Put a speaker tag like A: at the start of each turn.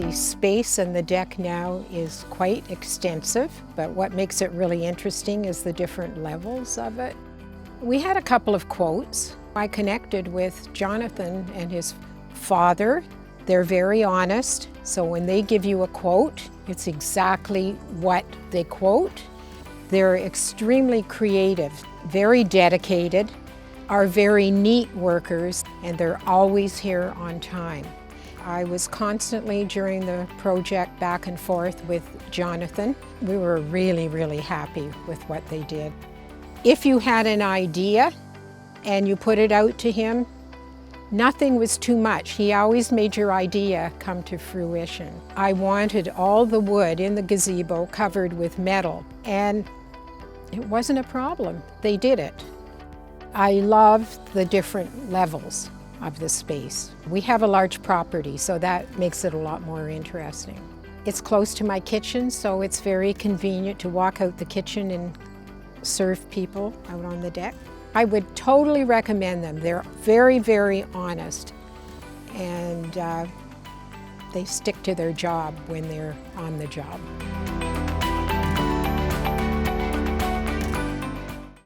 A: The space and the deck now is quite extensive, but what makes it really interesting is the different levels of it. We had a couple of quotes. I connected with Jonathan and his father. They're very honest, so when they give you a quote, it's exactly what they quote. They're extremely creative, very dedicated, are very neat workers, and they're always here on time. I was constantly during the project back and forth with Jonathan. We were really, really happy with what they did. If you had an idea and you put it out to him, nothing was too much. He always made your idea come to fruition. I wanted all the wood in the gazebo covered with metal, and it wasn't a problem. They did it. I love the different levels of the space. We have a large property, so that makes it a lot more interesting. It's close to my kitchen, so it's very convenient to walk out the kitchen and serve people out on the deck. I would totally recommend them. They're very, very honest, and they stick to their job when they're on the job.